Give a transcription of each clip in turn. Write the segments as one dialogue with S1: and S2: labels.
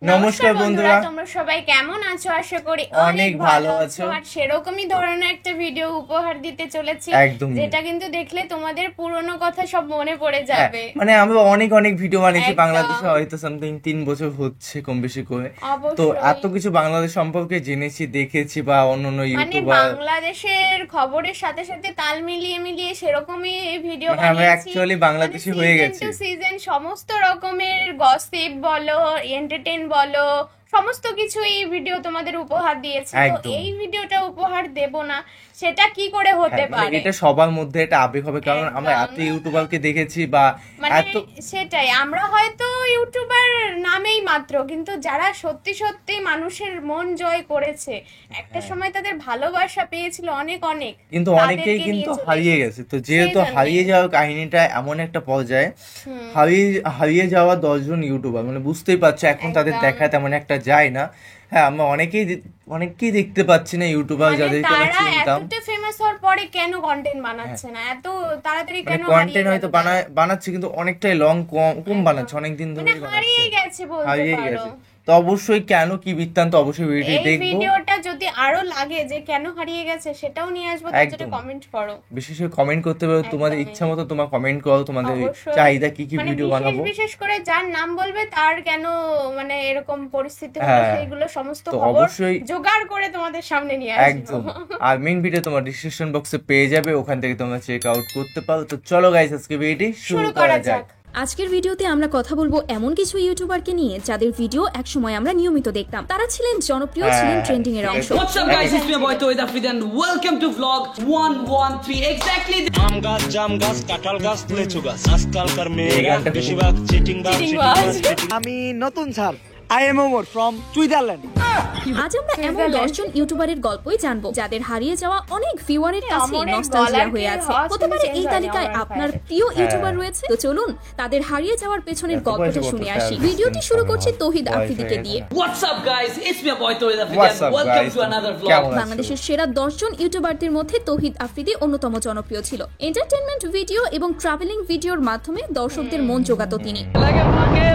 S1: নমস্কার বন্ধুরা,
S2: তোমরা সবাই কেমন আছো? আশা করি
S1: অনেক ভালো আছো।
S2: আর সেরকমই ধরনের একটা ভিডিও উপহার দিতে চলেছি, যেটা কিন্তু দেখলে তোমাদের পুরনো কথা সব মনে পড়ে যাবে।
S1: মানে আমরা অনেক অনেক ভিডিও বানিয়েছি বাংলাদেশে, হয়তো সামথিং 3 বছর হচ্ছে কম বেশি করে। তো এত কিছু বাংলাদেশ সম্পর্কে জেনেছি, দেখেছি বা অন্যান্য ইউটিউবার
S2: বাংলাদেশের খবরের সাথে সাথে তাল মিলিয়ে মিলিয়ে সেরকমই ভিডিও বানিয়েছি।
S1: আমরা অ্যাকচুয়ালি বাংলাদেশি হয়ে গেছি।
S2: সিজন সমস্ত রকমের গসিপ বলো, এন্টারটেইন বলো, সমস্ত কিছু এই ভিডিও তোমাদের উপহার দিয়েছে। তো এই ভিডিওটা উপহার দেব না, সেটা কি করে হতে পারে?
S1: এটা সবার মধ্যে একটা আবেগ হবে, কারণ আমরা এত ইউটিউবারকে দেখেছি বা এত,
S2: সেটাই, আমরা হয়তো ইউটিউবার নামেই মাত্র, কিন্তু যারা সত্যি সত্যি মানুষের মন জয় করেছে, একটা সময় তাদের ভালোবাসা পেয়েছিল অনেক অনেক,
S1: কিন্তু অনেকেই কিন্তু হারিয়ে গেছে। তো যেহেতু হারিয়ে যাওয়ার কাহিনীটা এমন একটা পর্যায়ে, হারিয়ে যাওয়া 10 জন ইউটিউবার, মানে বুঝতেই পারছো এখন তাদের দেখা তেমন একটা যায় না। হ্যাঁ, আমরা অনেকেই দেখতে পাচ্ছি না ইউটিউবার যাদেরকে আমরা চিনতাম।
S2: এতটা ফেমাস হওয়ার পরে কেন কন্টেন্ট বানাচ্ছে না এত তাড়াতাড়ি? কেন
S1: কন্টেন্ট হয়তো বানাচ্ছে কিন্তু অনেকটাই কম বানাচ্ছে, অনেকদিন ধরে
S2: হারিয়ে গেছে বলতে পারো।
S1: তো অবশ্যই কেন, কি বৃত্তান্ত, অবশ্যই ভিডিও দেখবো।
S2: ভিডিওটা যদি আরো লাগে যে কেন হারিয়ে গেছে, সেটাও নিয়ে আসবো, তাহলে কমেন্ট করো।
S1: বিশেষ করে কমেন্ট করতে পারো, তোমাদের ইচ্ছা মতো তোমার কমেন্ট করো, তোমাদের চাহিদা কি ভিডিও বানাবো।
S2: বিশেষ করে যার নাম বলবে তার কেন মানে এরকম পরিস্থিতি হলো, সেগুলো সমস্ত খবর
S1: অবশ্যই
S2: জোগাড় করে তোমাদের সামনে নিয়ে আসবো।
S1: একদম। আর মেইন ভিডিও তোমার ডিসক্রিপশন বক্সে পেয়ে যাবে, ওখান থেকে তোমরা চেক আউট করতে পারো। তো চলো গাইস, আজকে ভিডিওটি শুরু করা যাক।
S3: আজকের ভিডিওতে আমরা কথা বলবো এমন কিছু ইউটিউবারকে নিয়ে যাদের ভিডিও একসময় আমরা নিয়মিত দেখতাম। তারা ছিলেন জনপ্রিয়, ছিলেন ট্রেন্ডিং এর অংশ।
S4: What's up guys, it's me boy Tohid Afridi and welcome to vlog 113 exactly.
S5: আম গাছ, জাম গাছ, কাঁঠাল গাছ, লেচু গাছ, আজকালকার মেয়েরা বেশিরভাগ চিটিং বাজ।
S6: আমি নতুন sir, I am Omar from Switzerland.
S3: আজ আমরা এমন 10 জন ইউটিউবারের গল্পই জানবো যাদের হারিয়ে যাওয়া অনেক ভিউয়ারের কাছে নস্টালজিয়া হয়ে আছে। হতে পারে এই তালিকায় আপনার প্রিয় ইউটিউবার রয়েছে। তো চলুন তাদের হারিয়ে যাওয়ার পেছনের গল্পটা শুনে আসি। ভিডিওটি শুরু করছি তৌহিদ আফ্রিদিকে দিয়ে।
S4: What's up guys, it's me boy Tohid Afridi and welcome to another vlog.
S3: বাংলাদেশের সেরা 10 জন ইউটিউবারদের মধ্যে তৌহিদ আফ্রিদি অন্যতম জনপ্রিয় ছিল। এন্টারটেইনমেন্ট ভিডিও এবং ট্রাভেলিং ভিডিওর মাধ্যমে দর্শকদের মন জোগাতো তিনি।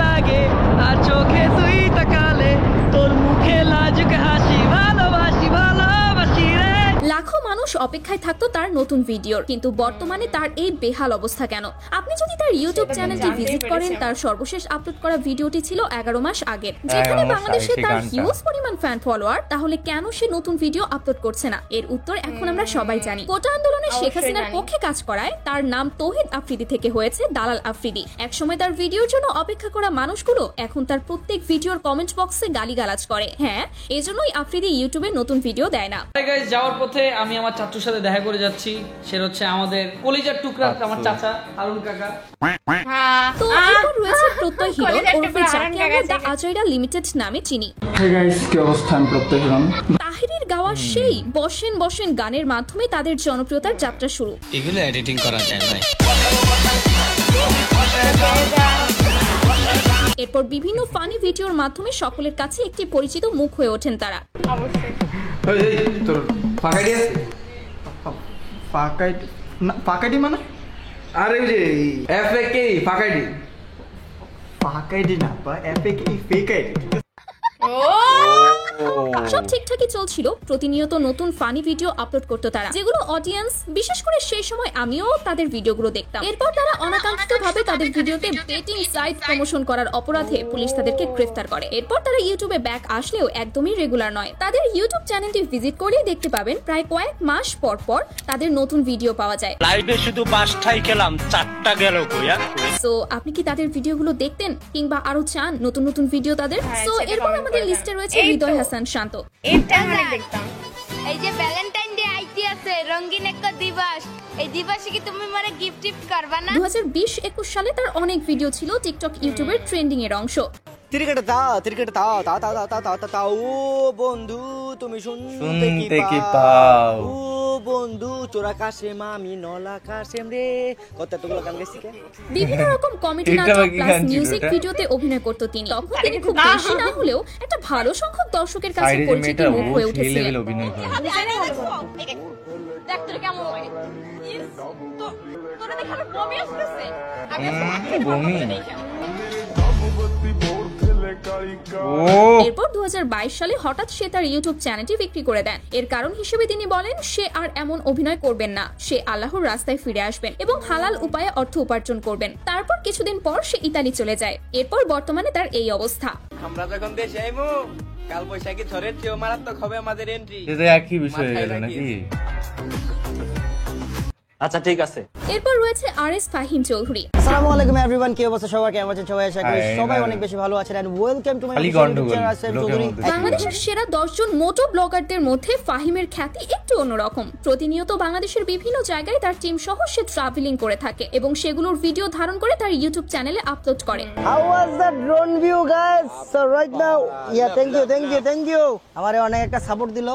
S6: লাগে আর চোখে তুই তাকালে, তোর মুখে লাজুক হাসি, ভালোবাসি ভালোবাসি রে।
S3: লাখো মানুষ অপেক্ষায় থাকতো তার নতুন ভিডিওর, কিন্তু বর্তমানে তার এই বেহাল অবস্থা কেন? আপনি যদি তার ইউটিউব চ্যানেলটি ভিজিট করেন, তার সর্বশেষ আপলোড করা ভিডিওটি ছিল 11 মাস আগের, যেখানে বাংলাদেশে তার হিউজ পরিমাণ ফ্যান ফলোয়ার। তাহলে কেন সে নতুন ভিডিও আপলোড করছে না? এর উত্তর এখন আমরা সবাই জানি। কোটা আন্দোলনে শেখ হাসিনার পক্ষে কাজ করায় তার নাম তৌহিদ আফ্রিদি থেকে হয়েছে দালাল আফ্রিদি। একসময় তার ভিডিওর জন্য অপেক্ষা করা মানুষগুলো এখন তার প্রত্যেক ভিডিওর কমেন্ট বক্সে গালিগালাজ করে। হ্যাঁ, এজন্যই আফ্রিদি ইউটিউবে নতুন ভিডিও দেয় না।
S4: গাইস, যাওয়ার পথে আমি আমার চাচুর সাথে দেখা করে যাচ্ছি। সে হচ্ছে আমাদের কলিজার টুকরা, আমার চাচা হারুন কাকা।
S3: তো এরপর রয়েছে প্রত্যয় হিরণ, ওরফে যাকে আমরা দ্য আজয়রা লিমিটেড নামে চিনি।
S7: হে গাইস, কি অবস্থা? আমি প্রত্যয় হিরণ।
S3: তাহিরের গাওয়া সেই বসেন বসেন গানের মাধ্যমে তাদের জনপ্রিয়তার যাত্রা শুরু।
S5: এগুলো এডিটিং করা যায় না।
S3: এরপর বিভিন্ন ফানি ভিডিওর মাধ্যমে সকলের কাছে একটি পরিচিত মুখ হয়ে ওঠেন তারা।
S7: তোর ফাঁকাইডি আছে? ফাঁকাইডি মানে? আরে ওই যে এফএকে ফাঁকাইডি। ফাঁকাইডি না, এফএকে ফেক আইডি।
S3: সব ঠিকঠাকই চলছিল। প্রতিনিয়ত নতুন ফানি ভিডিও আপলোড করতো তারা, যেগুলো অডিয়েন্স, বিশেষ করে সেই সময় আমিও তাদের ভিডিওগুলো দেখতাম। এরপর তারা অনাকাঙ্ক্ষিতভাবে তাদের ভিডিওতে বেটিং সাইট প্রমোশন করার অপরাধে পুলিশ তাদেরকে গ্রেফতার করে। এরপর তারা ইউটিউবে ব্যাক আসলেও একদমই রেগুলার নয়। তাদের ইউটিউব চ্যানেলটি ভিজিট করেই দেখতে পাবেন প্রায় কয়েক মাস পর পর তাদের নতুন ভিডিও পাওয়া যায়।
S5: লাইভে শুধু 5টাই খেলাম, 4টা গেল কইয়া।
S3: সো আপনি কি তাদের ভিডিওগুলো দেখতেন কিংবা আরো চান নতুন নতুন ভিডিও তাদের? সো এরপর আমাদের লিস্টে রয়েছে হৃদয় হাসান শান্ত।
S2: এটা আমি দেখতাম।
S8: এই যে ভ্যালেন্টাইন ডে আইতি আছে, রঙিন একটা দিবস, এই দিবসে কি তুমি মানে গিফট টিফট করবা না?
S3: 2020-21 সালে তার অনেক ভিডিও ছিল টিকটক ইউটিউবের ট্রেন্ডিং এর অংশ।
S6: ত্রিকেট তাও তা তা তা তা তা তা তা ও বন্ধু তুমি শুনতে কি পাও, ও বন্ধু চোরা কাশেম আমি নলা কাশেম রে, কতগুলো গান গেছি।
S3: বিভিন্ন রকম কমেডি নাটক প্লাস মিউজিক ভিডিওতে অভিনয় করত তিনি। তখন তিনি খুব বেশি না হলেও একটা ভালো সংখ্যক দর্শকের কাছে পরিচিত মুখ হয়ে উঠেছিলেন।
S8: ডাক্তার কেমন হয় তো তোরা দেখালো বমি আসছে।
S1: বমি
S3: এরপর 2022 সালে হঠাৎ সে তার ইউটিউব চ্যানেলটি বিক্রি করে দেন। এর কারণ হিসেবে তিনি বলেন সে আর এমন অভিনয় করবেন না, সে আল্লাহর রাস্তায় ফিরে আসবেন এবং হালাল উপায়ে অর্থ উপার্জন করবেন। তারপর কিছুদিন পর সে ইতালি চলে যায়। এরপর বর্তমানে তার এই অবস্থা।
S6: আমরা যখন দেশে আইমু কাল বৈশাখী ঝড়ের চেয়েও মারাত্মক হবে আমাদের এন্ট্রি।
S1: এটা একই বিষয় হয়ে গেল নাকি?
S6: আচ্ছা ঠিক আছে।
S3: এরপর রয়েছে আরএস ফাহিম চৌধুরী।
S9: আসসালামু আলাইকুম एवरीवन, কি অবস্থা সবার? কেমন আছেন সবাই? আশা করি সবাই অনেক বেশি ভালো আছেন and welcome to my channel.
S3: বাংলাদেশের সেরা 10 জন মোটো ব্লগারদের মধ্যে ফাহিমের খ্যাতি একটু অন্যরকম। প্রতিনিয়ত বাংলাদেশের বিভিন্ন জায়গায় তার টিম সহ সে ট্রাভেলিং করে থাকে এবং সেগুলোর ভিডিও ধারণ করে তার ইউটিউব চ্যানেলে আপলোড করে।
S9: How was the drone view guys? So right now thank you আমারে অনেক একটা সাপোর্ট দিল।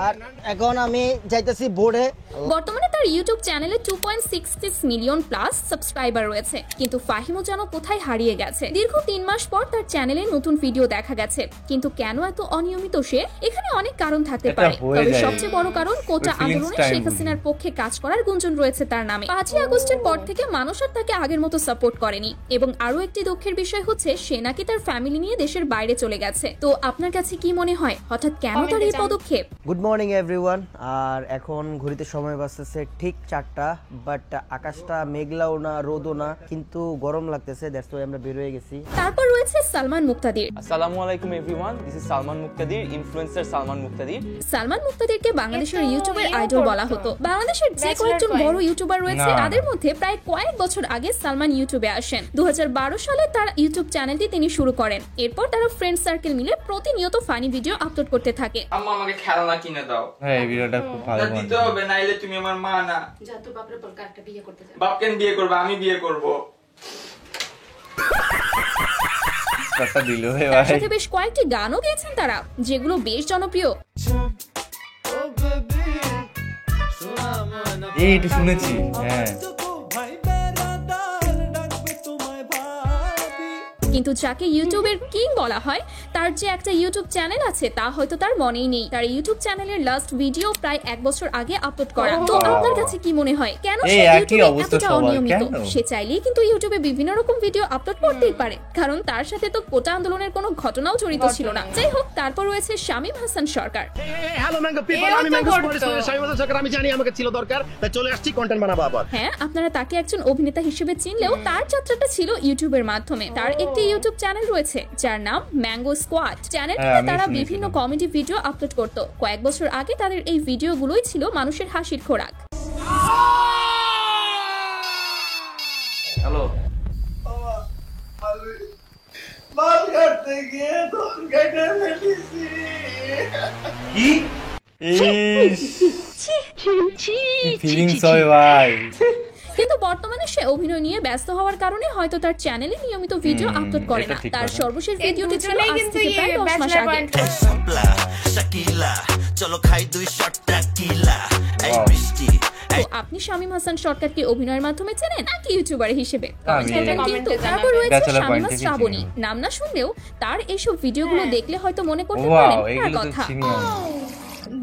S9: আর এখন আমি যাইতেছি বোর্ডে।
S3: বর্তমানে তার ইউটিউব চ্যানেলে 2.66 মিলিয়ন প্লাস সাবস্ক্রাইবার রয়েছে, কিন্তু ফাহিমও যেন কোথায় হারিয়ে গেছে। দীর্ঘ 3 মাস পর তার চ্যানেলে নতুন ভিডিও দেখা গেছে, কিন্তু কেন এত অনিয়মিত সে? এখানে অনেক কারণ থাকতে পারে, তবে সবচেয়ে বড় কারণ কোটা আন্দোলনে শেখ হাসিনার পক্ষে কাজ করার গুঞ্জন রয়েছে তার নামে। 5ই আগস্টের পর থেকে মানুষ আর তাকে আগের মতো সাপোর্ট করেনি এবং আরো একটি দুঃখের বিষয় হচ্ছে সে নাকি তার ফ্যামিলি নিয়ে দেশের বাইরে চলে গেছে। তো আপনার কাছে কি মনে হয় হঠাৎ কেন তার এই পদক্ষেপ?
S9: Good morning everyone. আর এখন ঘড়িতে সময় বাজতেছে ঠিক 4টা, বাট আকাশটা মেঘলাও না রোদও না, কিন্তু গরম লাগতেছে, দ্যাটস ওয়াই আমরা বের হয়ে গেছি।
S3: তারপর রয়েছে সালমান মুক্তাদির।
S6: আসসালামু আলাইকুম everyone, this is Salman Muqtadir, influencer Salman Muqtadir.
S3: Salman মুক্তাদিরকে বাংলাদেশের ইউটিউবের আইডল বলা হতো। বাংলাদেশের যে কয়েকজন বড় ইউটিউবার রয়েছে তাদের মধ্যে প্রায় কয়েক বছর আগে সালমান ইউটিউবে আসেন। 2012 সালে তার ইউটিউব চ্যানেলটি তিনি শুরু করেন। এরপর তারা ফ্রেন্ড সার্কেল মিলে প্রতিনিয়ত ফানি ভিডিও আপলোড করতে থাকে।
S4: আম্মা আমাকে খেলনা কিনে দাও।
S1: হ্যাঁ, এই ভিডিওটা খুব ভালো।
S4: দিতে হবে, নাইলে তুমি আমার মা না।
S2: যা তোর বাপরে বল কারটা বিয়ে করতে যা।
S4: বাপ কেন বিয়ে করবে? আমি বিয়ে করব।
S1: কথা দিল হে
S3: তার
S1: ভাই।
S3: সাথে বেশ কয়েকটি গানও গেয়েছেন তারা, যেগুলো বেশ জনপ্রিয়।
S1: এই এটা শুনেছি। হ্যাঁ,
S3: কিন্তু যাকে ইউটিউবের কিং বলা হয় তার যে একটা ইউটিউব চ্যানেল আছে তা হয়তো তার মনেই নেই। তার ইউটিউব চ্যানেলের লাস্ট ভিডিও প্রায় 1 বছর আগে আপলোড করা। তো আপনার কাছে কি মনে হয় কেন সে ইউটিউবে এতটা অনিয়মিত? সে চাইলেই কিন্তু ইউটিউবে বিভিন্ন রকম ভিডিও আপলোড করতেই পারে, কারণ তার সাথে তো কোটা আন্দোলনের কোনো ঘটনাও জড়িত ছিল না। যাই হোক, তারপর রয়েছে শামীম হাসান সরকার।
S5: হ্যালো ম্যাঙ্গো পিপল, আমি ম্যাঙ্গো স্পোর্টস শামীম হাসান সরকার। আমি জানি আমাকে ছিল দরকার, তাই চলে আসছি কন্টেন্ট বানাবো আবার।
S3: হ্যাঁ, আপনারা তাকে একজন অভিনেতা হিসেবে চিনলেও তার যাত্রাটা ছিল ইউটিউবের মাধ্যমে। তার একটি ইউটিউব চ্যানেল রয়েছে যার নাম ম্যাঙ্গো স্কোয়াড। চ্যানেলটিতে তারা বিভিন্ন কমেডি ভিডিও আপলোড করত। কয়েক বছর আগে তাদের এই ভিডিওগুলোই ছিল মানুষের হাসির খোরাক।
S1: হ্যালো, কি ফিলিংস হয় ভাই।
S3: কিন্তু বর্তমানে সে অভিনয় নিয়ে ব্যস্ত হওয়ার কারণে হয়তো তার চ্যানেলে নিয়মিত ভিডিও আপলোড করে না। তার সর্বশেষ ভিডিওটি ছিল আজ থেকে প্রায় 10 মাস আগে। তো আপনি শামীম হাসান সরকারকে অভিনয়ের মাধ্যমে চেনেন নাকি ইউটিউবার হিসেবে? কিন্তু তারপর রয়েছে শামিমা শ্রাবণী। নাম না শুনলেও তার এইসব ভিডিওগুলো দেখলে হয়তো মনে করতে পারেন তার কথা।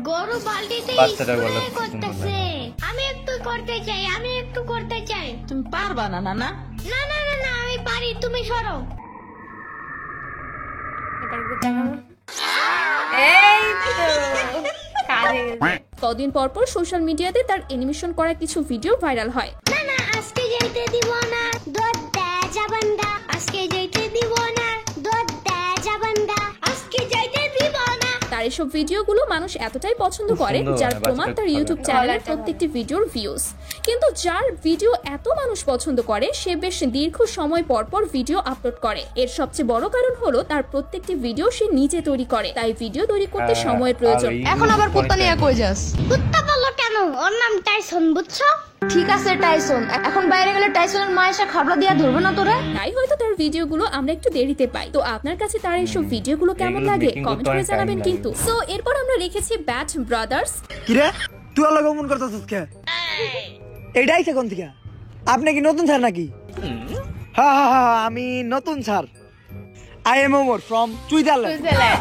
S8: গরু বালতিতে
S1: বাচ্চাটা বলে
S8: করতেছে। আমি একটু করতে চাই।
S10: তুমি পারবা না? না
S8: না আমি পারি, তুমি সরো।
S2: এই তো কাজে গেছে।
S3: কদিন পর পর সোশ্যাল মিডিয়াতে তার অ্যানিমেশন করা কিছু ভিডিও ভাইরাল হয়।
S8: না আজকে যাইতে দিব না, দুধ দে যাবান্দা। আজকে যাইতে দিব না, দুধ দে যাবান্দা। আজকে যাইতে দিব না।
S3: তার এসব ভিডিওগুলো মানুষ এতটাই পছন্দ করে যার প্রমাণ তার ইউটিউব চ্যানেলের প্রত্যেকটি ভিডিওর ভিউজ। কিন্তু যার ভিডিও এত মানুষ পছন্দ করে সে বেশ দীর্ঘ সময় পর পর ভিডিও আপলোড করে। এর সবচেয়ে বড় কারণ হলো তার প্রত্যেকটি ভিডিও সে নিজে তৈরি করে, তাই ভিডিও তৈরি করতে সময়ের প্রয়োজন।
S10: এখন আবার কুত্তা নিয়ে কই যাস?
S8: কুত্তা বলো কেন? ওর নাম টাইসন, বুঝছো?
S10: ঠিক আছে টাইসন, এখন বাইরে গেলে টাইসনের মা এসে খাবলা দিয়া ধরবে না তোরে?
S3: তাই হয়তো তার ভিডিওগুলো আমরা একটু দেরিতে পাই। তো আপনার কাছে তার এইসব ভিডিওগুলো কেমন লাগে কমেন্ট করে জানাবেন কিন্তু। সো এরপর আমরা রেখেছি ব্যাট ব্রাদার্স।
S9: কি রে তুই আলাদা মন করতেছিস কে? এইটাই কোন থেকে? আপনি কি নতুন স্যার নাকি? হ্যাঁ আমি নতুন sir. I am Omar from Switzerland.
S2: Switzerland.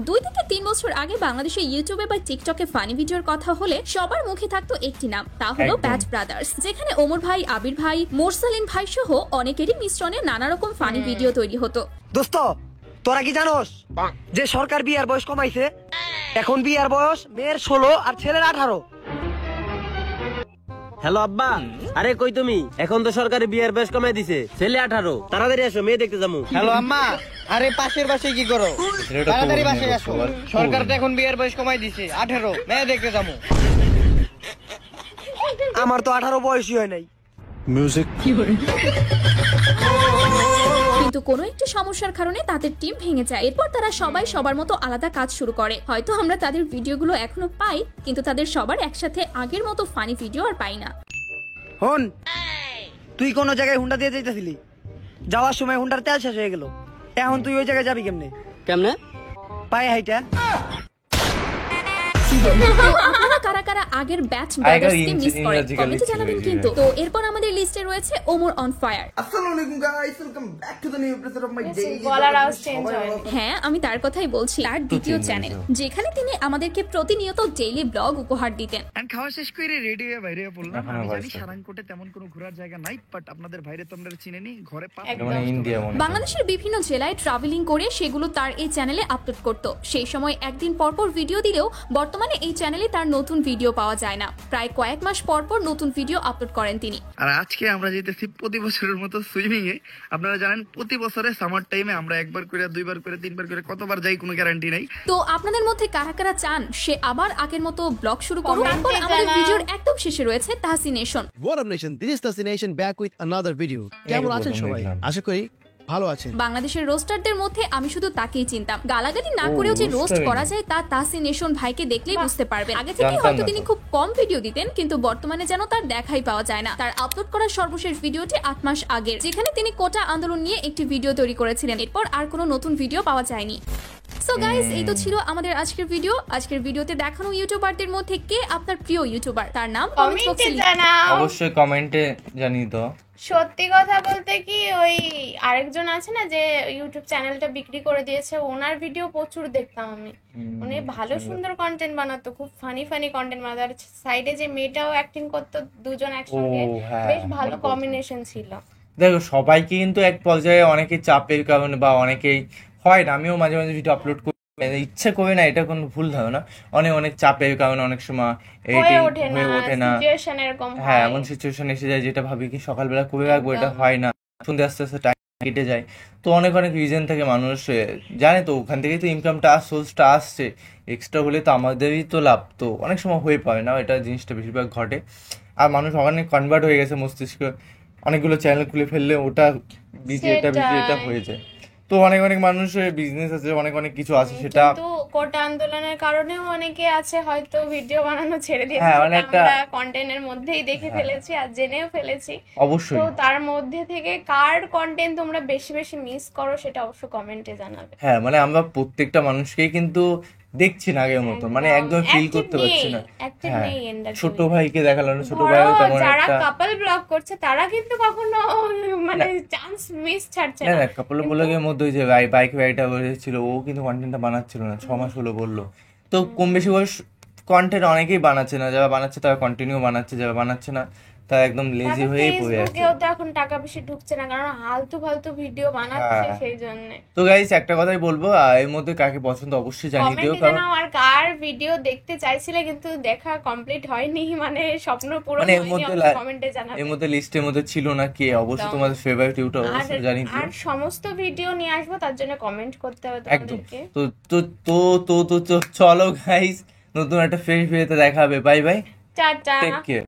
S3: 2 থেকে 3 বছর আগে বাংলাদেশে ইউটিউবে বা টিকটকে ফানি ভিডিওর কথা হলে সবার মুখে থাকতো একটি নাম, তা হলো
S1: একদম।
S3: ব্যাচ ব্রাদার্স, যেখানে ওমর ভাই, আবির ভাই, মোরসালিন ভাই সহ অনেকেরই মিশ্রণে নানা রকম ফানি ভিডিও তৈরি হতো।
S9: দোস্ত তোরা কি জানোস যে সরকার বিয়ার বয়স কমাইছে? এখন বিয়ার বয়স মেয়ের 16 আর ছেলের 18।
S6: হ্যালো আব্বা, আরে কই তুমি? এখন তো সরকারি বিয়ের বয়স কমাই দিছে, ছেলে 18। তাড়াতাড়ি আসো, মেয়ে দেখতে যাবো।
S7: হ্যালো আম্মা, আরে পাশের বাসায় কি করো?
S1: ছেলেটা
S7: তাড়াতাড়ি
S1: কোন
S7: বাসায়
S1: নিয়ে
S7: আসো,
S1: সবার?
S7: সরকার তো এখন বিয়ের বয়স কমাই দিছে 18, মেয়ে দেখতে যাবো।
S9: আমার তো 18 বয়সই হয় নাই।
S3: কিন্তু কোনো একটি সমস্যার কারণে তাদের টিম ভেঙে যায়। এরপর তারা সবাই সবার মতো আলাদা কাজ শুরু করে। হয়তো আমরা তাদের ভিডিওগুলো এখনো পাই, কিন্তু তাদের সবার একসাথে আগের মতো ফানি ভিডিও আর পাই না।
S9: হন, তুই কোন জায়গায় হুন্ডা দিয়ে যাইতেছিলি, যাওয়ার সময় হুন্ডার তেল শেষ হয়ে গেল, এখন তুই ওই জায়গায় যাবি কেমনে?
S6: কেমনে?
S9: পায়ে হাইটা।
S3: আপনারা কারা কারা আগের ব্যাচ ব্রাদার্সকে মিস করেন কমেন্টে জানাবেন কিন্তু। তো এরপর আমাদের লিস্টে রয়েছে ওমর অন ফায়ার।
S7: আসসালামু আলাইকুম guys, welcome back to the new episode of my daily.
S2: গলার আওয়াজ চেঞ্জ হয়।
S3: হ্যাঁ, আমি তার কথাই বলছি, তার দ্বিতীয় চ্যানেল, যেখানে তিনি আমাদেরকে প্রতিনিয়ত ডেইলি ব্লগ উপহার দিতেন।
S7: এন্ড খাওয়া শেষ করে রেডি হয়ে বাইরে পড়লাম।
S1: এখনো
S7: আমি জানি
S1: বাড়ছে।
S7: সারাংকোটে তেমন কোনো ঘোরার জায়গা নাই, বাট আপনাদের বাইরে তো আমরা চিনেনি, ঘরে
S2: একদম।
S1: মানে ইন্ডিয়া মনে হয়।
S3: বাংলাদেশের বিভিন্ন জেলায় ট্রাভেলিং করে সেগুলো তার এই চ্যানেলে আপলোড করত। সেই সময় একদিন পরপর ভিডিও দিলেও বর্তমানে এই চ্যানেলে তার নতুন ভিডিও পাওয়া যায় না। প্রায় কয়েক মাস পরপর নতুন ভিডিও আপলোড করেন তিনি।
S7: আর আজকে আমরা যেতেছি প্রতি বছরের মতো সুইমিং এ। আপনারা জানেন প্রতি বছরে সামার টাইমে আমরা একবার করে, দুইবার করে, তিনবার করে, কতবার যাই কোনো গ্যারান্টি নাই।
S3: তো আপনাদের মধ্যে কারা কারা চান সে আবার আগের মতো ব্লগ শুরু করুক?
S2: Comment
S3: তারপর
S2: এ
S3: আমাদের
S2: জানান।
S3: ভিডিওর একদম শেষে রয়েছে তাহসিনেশন।
S5: What up nation, this is Tassination back with another video. কেমন আছেন সবাই? আশা করি ভালো আছেন।
S3: বাংলাদেশের রোস্টারদের মধ্যে আমি শুধু তাকেই চিনতাম। গালাগালি না করেও যে রোস্ট
S1: roaster
S3: করা যায় তা তাহসিনেশন ভাইকে দেখলেই বুঝতে পারবেন। আগে থেকে
S1: জানতাম
S3: হয়তো
S1: না
S3: তিনি
S1: তো।
S3: খুব কম ভিডিও দিতেন, কিন্তু বর্তমানে যেন তার দেখাই পাওয়া যায় না। তার আপলোড করা সর্বশেষ ভিডিওটি 8 মাস আগের, যেখানে তিনি কোটা আন্দোলন নিয়ে একটি ভিডিও তৈরি করেছিলেন। এরপর আর কোনো নতুন ভিডিও পাওয়া যায়নি। সো গাইস, এই তো ছিল আমাদের আজকের ভিডিও। আজকের ভিডিওতে দেখানো ইউটিউবারদের মধ্যে কে আপনার প্রিয় ইউটিউবার, তার নাম কমেন্ট
S2: কমেন্টে
S3: বক্সে
S2: জানাও।
S1: অবশ্যই কমেন্টে জানিয়ে দাও।
S2: সত্যি কথা বলতে কি, ওই আরেকজন আছে না যে ইউটিউব চ্যানেলটা বিক্রি করে দিয়েছে, ওনার ভিডিও প্রচুর দেখতাম আমি। উনি ভালো সুন্দর কন্টেন্ট বানাতো, খুব ফানি ফানি কন্টেন্ট বানাতো। আর সাইডে যে মেয়েটাও অ্যাক্টিং করতো, দুজন একসঙ্গে,
S1: ও, হ্যাঁ,
S2: বেশ ভালো
S1: মনে পড়ছে।
S2: কম্বিনেশন ছিল।
S1: দেখো সবাইকে কিন্তু এক পর্যায়ে অনেকে চাপের কারণে বা অনেকেই হয় না, আমিও মাঝে মাঝে ভিডিও আপলোড করি, ইচ্ছে করে না, এটা কোনো ভুল ধারণা। অনেক অনেক চাপের কারণে অনেক সময় এডিটিং হয়ে ওঠে না।
S2: সিচুয়েশন এরকম
S1: হ্যাঁ,
S2: হয়।
S1: এমন সিচুয়েশন এসে যায় যেটা ভাবি কি সকালবেলা করে রাখবো, এটা হয় না, শুনতে আস্তে আস্তে টাইম কেটে যায়। তো অনেক অনেক রিজন থেকে মানুষ জানে, তো ওখান থেকেই তো ইনকামটা সোর্সটা আসছে, এক্সট্রা হলে তো আমাদেরই তো লাভ। তো অনেক সময় হয়ে পারে না, এটা জিনিসটা বেশিরভাগ ঘটে। আর মানুষ অনেক কনভার্ট হয়ে গেছে মস্তিষ্ক, অনেকগুলো চ্যানেল খুলে ফেললে ওটা বিজি, এটা বিজি, এটা হয়ে যায়। তো অনেক অনেক মানুষের বিজনেস আছে, অনেক অনেক কিছু আছে, সেটা
S2: কিন্তু কোটা আন্দোলনের কারণেও অনেকে আছে হয়তো ভিডিও বানানো ছেড়ে দিয়েছে।
S1: হ্যাঁ, মানে
S2: সেটা
S1: একটা-
S2: আমরা কন্টেন্টের মধ্যেই দেখে ফেলেছি আর জেনেও ফেলেছি।
S1: অবশ্যই।
S2: তো তার মধ্যে থেকে কার কন্টেন্ট তোমরা বেশি বেশি মিস করো সেটা অবশ্যই কমেন্টে জানাবে।
S1: হ্যাঁ, মানে আমরা প্রত্যেকটা মানুষকেই কিন্তু দেখছি না আগের মতো, মানে একদম ফিল
S2: Active
S1: করতে পারছি না।
S2: নেই, active
S1: হ্যাঁ,
S2: নেই industry।
S1: ছোট ভাইকে দেখালো না, ছোট
S2: ধরো,
S1: ভাইও তেমন
S2: যারা
S1: একটা
S2: কাপল ব্লগ করছে তারা কিন্তু কখনো মানে চান্স মিস ছাড়ছে
S1: না
S2: না।
S1: না কাপল ব্লগের মধ্যে ওই যে বাইক রাইডার ছিল, ও কিন্তু কন্টেন্টটা বানাচ্ছিল না, 6 মাস হলো বললো। তো কম বেশি বয়স কন্টেন্ট অনেকেই বানাচ্ছে না, যারা বানাচ্ছে তারা কন্টিনিউ বানাচ্ছে, যারা বানাচ্ছে না তারা একদম লেজি হয়েই পড়ে আছে।
S2: ফেসবুকেও তো এখন টাকা বেশি ঢুকছে না, কারণ হালতু ফালতু ভিডিও বানাচ্ছে,
S1: হ্যাঁ।
S2: সেই জন্য।
S1: তো গাইস, একটা কথাই বলবো, এর মধ্যে কাকে পছন্দ অবশ্যই জানিয়ে দিও,
S2: কমেন্টে
S1: কারণ
S2: জানাও আর কার ভিডিও দেখতে চাইছিলে কিন্তু দেখা কমপ্লিট হয়নি, মানে স্বপ্ন পূরণ
S1: মানে এর
S2: হয়নি,
S1: মধ্যে
S2: কমেন্টে জানাবে।
S1: এর মধ্যে লিস্টের মধ্যে ছিল না কে, অবশ্যই
S2: একদম।
S1: তোমাদের ফেভারিট ইউটিউব
S2: আর
S1: অবশ্যই জানিয়ে দিও।
S2: আর সমস্ত ভিডিও নিয়ে আসবো, তার জন্য কমেন্ট করতে হবে
S1: একদম।
S2: তোমাদেরকে।
S1: তো তো তো তো তো চলো গাইস, নতুন একটা ফ্রেশ ভিডিওতে দেখা হবে। Bye bye,
S2: tata.
S1: Take care.